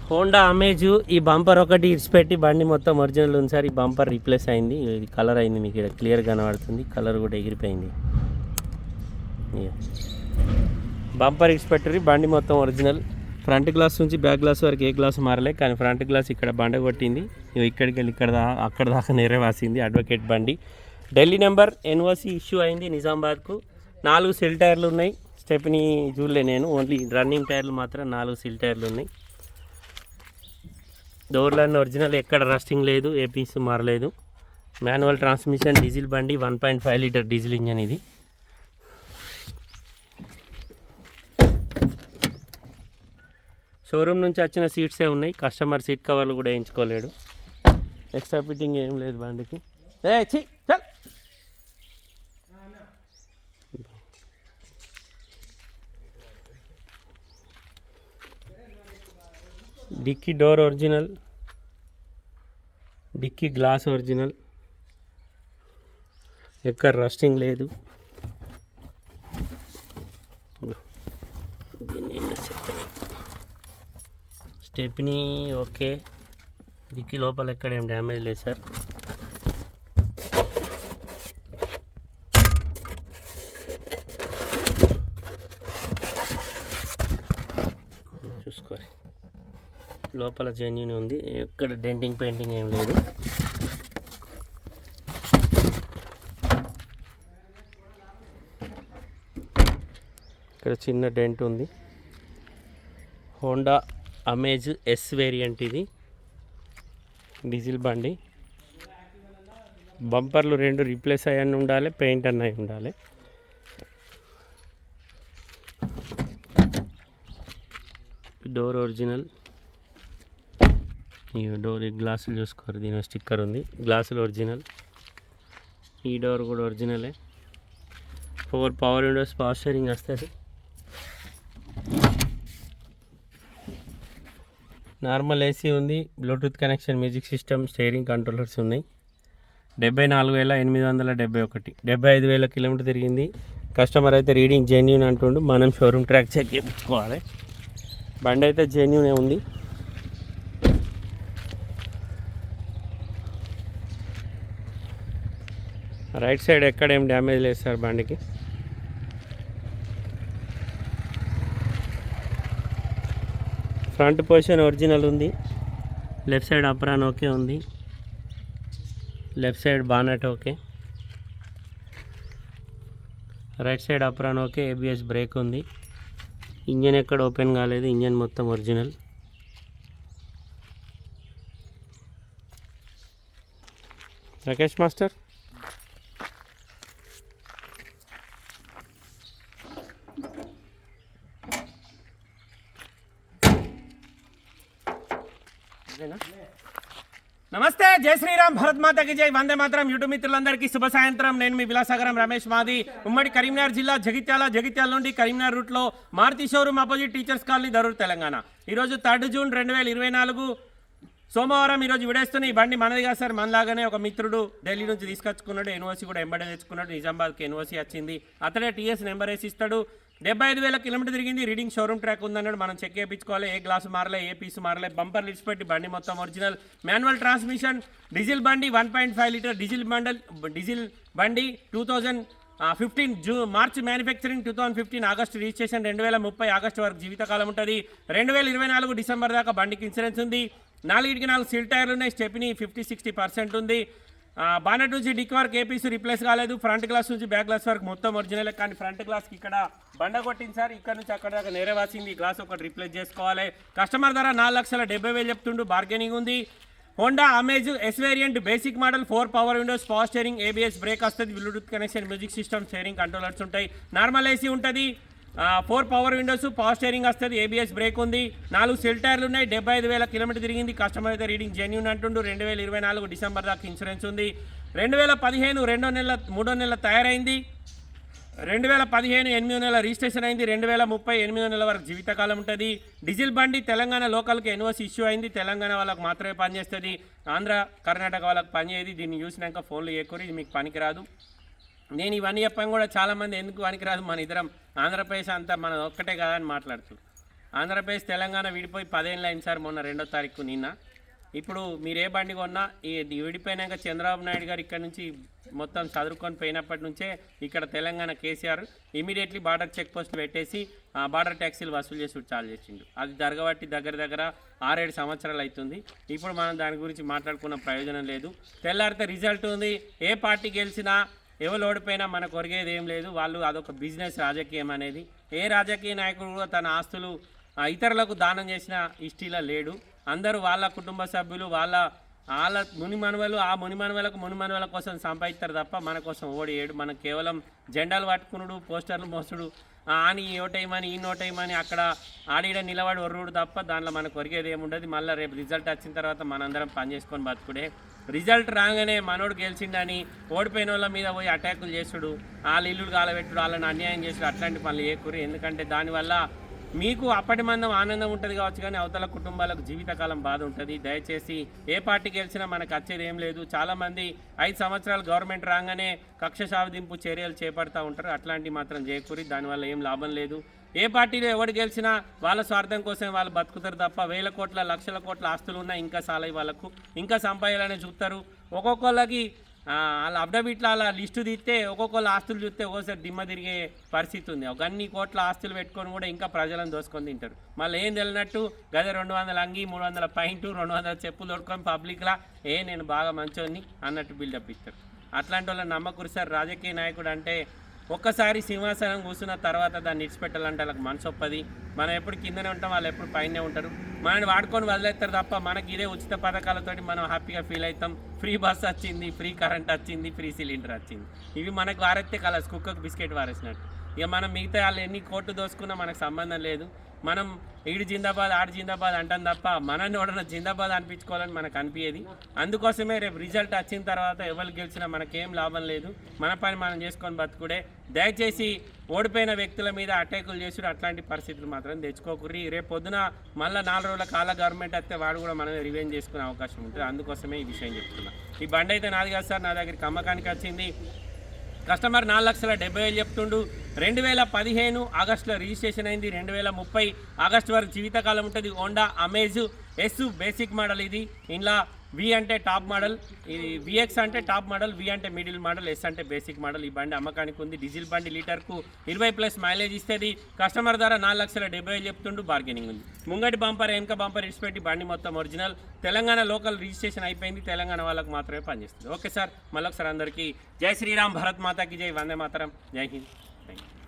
Honda amaze ఈ bumper ఒకటి ఇడిచిపెట్టి బండి మొత్తం ఒరిజినల్ ఉంది సార్. ఈ బంపర్ రీప్లేస్ అయింది, ఇది కలర్ అయింది, మీకు ఇక్కడ క్లియర్ కనబడుతుంది. కలర్ కూడా ఎగిరిపోయింది. బంపర్ ఇడిచిపెట్టి బండి మొత్తం ఒరిజినల్. ఫ్రంట్ గ్లాస్ నుంచి బ్యాక్ గ్లాస్ వరకు ఏ గ్లాస్ మారలే, కానీ ఫ్రంట్ గ్లాస్ ఇక్కడ బండ కొట్టింది. ఇక్కడికి వెళ్ళి అక్కడ దాకా నేరే వాసింది. అడ్వకేట్ బండి. ఢిల్లీ నెంబర్ ఎన్ఓసి ఇష్యూ అయింది నిజామాబాద్కు. 4 సిల్ టైర్లు ఉన్నాయి. స్టెప్ని చూడలే నేను, ఓన్లీ రన్నింగ్ టైర్లు మాత్రం 4 సిల్ టైర్లు ఉన్నాయి. డోర్లన్నీ ఒరిజినల్, ఎక్కడ రస్టింగ్ లేదు, ఏ పీస్ మారలేదు. మాన్యువల్ ట్రాన్స్మిషన్, డీజిల్ బండి, 1.5 లీటర్ డీజిల్ ఇంజన్ ఇది. షోరూమ్ నుంచి వచ్చిన సీట్సే ఉన్నాయి, కస్టమర్ సీట్ కవర్లు కూడా వేయించుకోలేడు. ఎక్స్ట్రా ఫిట్టింగ్ ఏం లేదు బండికి. చల్ dicky door original, dicky glass original, ఎక్కడ రస్టింగ్ లేదు. స్టెప్నీ ఓకే, డిక్కీ లోపల ఎక్కడ ఏం డ్యామేజ్ లేదు సార్. చూసుకోవాలి, లోపల జెన్యూన్ ఉంది, ఎక్కడ డెంటింగ్ పెయింటింగ్ ఏం లేదు. ఇక్కడ చిన్న డెంట్ ఉంది. హోండా అమేజ్ ఎస్ వేరియంట్ ఇది, డీజిల్ బండి. బంపర్లు 2 రీప్లేస్ అయ్యి ఉండాలి, పెయింట్ అన్నవి ఉండాలి. డోర్ ఒరిజినల్, ఈ డోర్ ఈ గ్లాసులు చూసుకోరు, దీని స్టిక్కర్ ఉంది. గ్లాసులు ఒరిజినల్, ఈ డోర్ కూడా ఒరిజినలే. 4 పవర్ విండోస్, పవర్ స్టీరింగ్ వస్తుంది. నార్మల్ ఏసీ ఉంది, Bluetooth connection, music system, steering controllers ఉన్నాయి. 74,871, 75,000 కిలోమీటర్ తిరిగింది. కస్టమర్ అయితే రీడింగ్ జెన్యూన్ అంటుండు, మనం షోరూమ్ ట్రాక్ చెక్ చేయించుకోవాలి. బండి అయితే జెన్యూనే ఉంది. రైట్ సైడ్ ఎక్కడ ఏం డ్యామేజ్ లేదు సార్ బండికి. ఫ్రంట్ పొజిషన్ ఒరిజినల్ ఉంది. లెఫ్ట్ సైడ్ అప్రాన్ ఓకే ఉంది. Left side bonnet okay. Right side apron okay. ABS brake ఉంది. ఇంజన్ ఎక్కడ ఓపెన్ కాలేదు, ఇంజన్ మొత్తం ఒరిజినల్. రాకేష్ మాస్టర్, నమస్తే, జై శ్రీరామ్, భరత్ మాతకి జై, వందే మాతరం. యూట్యూబ్ మిత్రులందరికీ శుభ సాయంత్రం. నేను మీ విలాసాగరం రమేష్. మాది ఉమ్మడి కరీంనగర్ జిల్లా జగిత్యాల నుండి కరీంనగర్ రూట్లో Maruti showroom opposite teachers colony, Darur, Telangana. ఈరోజు 3 జూన్ 2024 సోమవారం. ఈరోజు విడేస్తున్న ఈ బండి మనది కాదు సార్, మనలాగానే ఒక మిత్రుడు ఢిల్లీ నుంచి తీసుకొచ్చుకున్నాడు. ఎన్ఓసి కూడా ఎంబడే తెచ్చుకున్నాడు. నిజామాబాద్కి ఎన్ఓసి వచ్చింది. అతడే టీఎస్ నెంబర్ వేసి ఇస్తాడు. 75,000 కిలోమీటర్ తిరిగింది. రీడింగ్ షోరూమ్ ట్రాక్ ఉందన్నాడు. మనం చెక్ చేయించుకోవాలి. ఏ గ్లాసు మారలే, ఏ పీసు మారలే. బంపర్ లిడ్స్ పెట్టి బండి మొత్తం ఒరిజినల్. మాన్యువల్ ట్రాన్స్మిషన్, డీజిల్ బండి, 1.5 లీటర్ డీజిల్ బండి. 2015 March manufacturing, 2015 August registration, 2030 August వరకు జీవితకాలం ఉంటుంది. 2024 డిసెంబర్ దాకా బండికి ఇన్సూరెన్స్ ఉంది. 4 సిల్ టైర్లు ఉన్నాయి. స్టెప్ని 50-60% ఉంది. బానెట్ నుంచి డిక్ వరకు ఏపీస్ రిప్లేస్ కాలేదు. ఫ్రంట్ గ్లాస్ నుంచి బ్యాక్ గ్లాస్ వరకు మొత్తం ఒరిజినల్. కానీ ఫ్రంట్ గ్లాస్కి ఇక్కడ బండ కొట్టింది సార్. ఇక్కడ నుంచి అక్కడ దాకా నేరే వాసింది. ఈ గ్లాస్ ఒకటి రిప్లేస్ చేసుకోవాలి. కస్టమర్ ధర 4,70,000 చెప్తుండు. బార్గెనింగ్ ఉంది. Honda Amaze S variant, basic model, 4 power windows, power steering, ABS brake వస్తుంది. Bluetooth connection, music system, steering controllers ఉంటాయి. నార్మల్ ఏసీ ఉంటుంది. 4 పవర్ విండోస్, పవర్ స్టీరింగ్ వస్తుంది. ఏబిఎస్ బ్రేక్ ఉంది. 4 సిల్ టైర్లు ఉన్నాయి. 75,000 కిలోమీటర్ తిరిగింది. కస్టమర్ అయితే రీడింగ్ జెన్యూన్ అంటుండు. 2024 డిసెంబర్ దాకా ఇన్సూరెన్స్ ఉంది. 2015 3వ నెల తయారైంది. 2015 8వ నెల రిజిస్ట్రేషన్ అయింది. 2030 8వ నెల వరకు జీవితకాలం ఉంటుంది. డీజిల్ బండి తెలంగాణ లోకల్కి ఎన్ఓసి ఇష్యూ అయింది. తెలంగాణ వాళ్ళకి మాత్రమే పనిచేస్తుంది. ఆంధ్ర కర్ణాటక వాళ్ళకి పనిచేయదు. దీన్ని చూసినాక ఫోన్లు ఎక్కువ, ఇది మీకు పనికిరాదు. నేను ఇవన్నీ చెప్పాను కూడా చాలామంది ఎందుకు పనికిరాదు, మన ఇద్దరం ఆంధ్రప్రదేశ్ అంతా మన ఒక్కటే కదా అని మాట్లాడుతున్నాను. ఆంధ్రప్రదేశ్ తెలంగాణ విడిపోయి 10 ఏళ్ళు అయింది సార్. మొన్న 2వ తారీఖు నిన్న. ఇప్పుడు మీరు ఏ బండి కొన్నా ఈ విడిపోయినాక చంద్రబాబు నాయుడు గారు ఇక్కడ నుంచి మొత్తం చదువుకొని పోయినప్పటి నుంచే ఇక్కడ Telangana KCR immediately border check post పెట్టేసి బార్డర్ ట్యాక్సీలు వసూలు చేసి చాలు చేసిండు. అది జరగబట్టి దగ్గర 6-7 సంవత్సరాలు అవుతుంది. ఇప్పుడు మనం దాని గురించి మాట్లాడుకున్న ప్రయోజనం లేదు. తెల్లారితే రిజల్ట్ ఉంది. ఏ పార్టీ గెలిచినా ఎవరు ఓడిపోయినా మనకు ఒరిగేది ఏం లేదు. వాళ్ళు అదొక బిజినెస్ రాజకీయం అనేది. ఏ రాజకీయ నాయకుడు కూడా తన ఆస్తులు ఇతరులకు దానం చేసిన హిస్టరీలో లేడు. అందరూ వాళ్ళ కుటుంబ సభ్యులు వాళ్ళ మునిమనవలు ఆ మునిమనవల కోసం సంపాదిస్తారు తప్ప మన కోసం ఓడియేడు. మనకు కేవలం జెండాలు పట్టుకునుడు, పోస్టర్లు మోసుడు, అని ఓటేయమని ఈ నోటేయమని అక్కడ ఆడిడ నిలబడి ఒర్రుడు తప్ప దాంట్లో మనకు ఒరిగేది ఏముండదు. మళ్ళీ రేపు రిజల్ట్ వచ్చిన తర్వాత మనందరం పనిచేసుకొని బతుకుడే. రిజల్ట్ రాగానే మనోడు గెలిచిండని ఓడిపోయిన వాళ్ళ మీద పోయి అటాకులు చేసుడు, వాళ్ళ ఇల్లులు కాలబెట్టుడు, వాళ్ళని అన్యాయం చేసుడు, అట్లాంటి పనులు చేయకూరు. ఎందుకంటే దానివల్ల మీకు అప్పటి మందం ఆనందం ఉంటుంది కావచ్చు, కానీ అవతల కుటుంబాలకు జీవితకాలం బాధ ఉంటుంది. దయచేసి ఏ పార్టీ గెలిచినా మనకు వచ్చేది ఏం లేదు. చాలామంది 5 సంవత్సరాలు గవర్నమెంట్ రాగానే కక్ష సాధింపు చర్యలు చేపడుతూ ఉంటారు. అట్లాంటివి మాత్రం చేయకూరి. దానివల్ల ఏం లాభం లేదు. ఏ పార్టీలో ఎవరు గెలిచినా వాళ్ళ స్వార్థం కోసం వాళ్ళు బతుకుతారు తప్ప వేల కోట్ల లక్షల కోట్ల ఆస్తులు ఉన్నా ఇంకా సాలై వాళ్ళకు ఇంకా సంపాదాలని చూస్తారు. ఒక్కొక్కళ్ళకి వాళ్ళ అఫిడవిట్లో అలా లిస్టు తీస్తే ఒక్కొక్కళ్ళ ఆస్తులు చూస్తే ఒక్కోసారి దిమ్మ తిరిగే పరిస్థితి ఉంది. ఒక అన్ని కోట్ల ఆస్తులు పెట్టుకొని కూడా ఇంకా ప్రజలను దోసుకొని తింటారు. మళ్ళీ ఏం తెలియనట్టు గదే 200 అంగి 300 పాయింట్ 200 చెప్పులు దొడుకొని పబ్లిక్లా నేను బాగా మంచోని అన్నట్టు బిల్డప్ ఇస్తారు. అట్లాంటి వాళ్ళని నమ్మకూరు సార్. రాజకీయ నాయకుడు అంటే ఒక్కసారి సింహాసనం కూర్చున్న తర్వాత దాన్ని ఇడిచిపెట్టాలంటే వాళ్ళకి మనసు ఒప్పది. మనం ఎప్పుడు కిందనే ఉంటాం, వాళ్ళు ఎప్పుడు పైనే ఉంటారు. మనని వాడుకొని వదిలేస్తారు తప్ప మనకి ఇదే ఉచిత పథకాలతోటి మనం హ్యాపీగా ఫీల్ అవుతాం. ఫ్రీ బస్ వచ్చింది, ఫ్రీ కరెంట్ వచ్చింది, ఫ్రీ సిలిండర్ వచ్చింది. ఇవి మనకు వారెత్తే కలర్స్ కుక్కకు బిస్కెట్ వారేసినట్టు. ఇక మనం మిగతా వాళ్ళు ఎన్ని కోట్లు దోసుకున్నా మనకు సంబంధం లేదు. మనం ఈడు జిందాబాద్ ఆడు జిందాబాద్ అంటాం తప్ప మనల్ని ఎవడన్నా జిందాబాద్ అనిపించుకోవాలని మనకు అనిపించేది. అందుకోసమే రేపు రిజల్ట్ వచ్చిన తర్వాత ఎవరు గెలిచినా మనకేం లాభం లేదు. మన పని మనం చేసుకొని బతుకుడే. దయచేసి ఓడిపోయిన వ్యక్తుల మీద అటాకులు చేసుడు అట్లాంటి పరిస్థితులు మాత్రం తెచ్చుకోకూరి. రేపు పొద్దున మళ్ళీ 4 రోజుల కాల గవర్నమెంట్ వస్తే వాడు కూడా మనమే రివెంజ్ చేసుకునే అవకాశం ఉంటుంది. అందుకోసమే ఈ విషయం చెప్తున్నా. ఈ బండి అయితే నాది కాదు సార్, నా దగ్గరికి అమ్మకానికి వచ్చింది. కస్టమర్ 4,70,000 చెప్తుండు. 2015 ఆగస్టులో రిజిస్ట్రేషన్ అయింది. 2030 ఆగస్టు వరకు జీవితకాలం ఉంటుంది. Honda Amaze S basic model. ఇది ఇంట్లో వి అంటే టాప్ మోడల్, ఇది విఎక్స్ అంటే టాప్ మోడల్, వి అంటే మిడిల్ మోడల్, ఎస్ అంటే బేసిక్ మోడల్. ఈ బండి అమ్మకానికి ఉంది. డీజిల్ బండి లీటర్కు 20+ మైలేజ్ ఇస్తుంది. కస్టమర్ ధర 4,70,000 చెప్తుండు. బార్గెనింగ్ ఉంది. ముంగటి బంపర్ వెనక బంపర్ ఇడిచిపెట్టి బండి మొత్తం ఒరిజినల్. తెలంగాణ లోకల్ రిజిస్ట్రేషన్ అయిపోయింది. తెలంగాణ వాళ్ళకు మాత్రమే పనిచేస్తుంది. ఓకే సార్, మళ్ళొకసారి అందరికీ జై శ్రీరామ్, భారత్ మాతాకి జై, వందే మాతరం, జై హింద్. Thank you.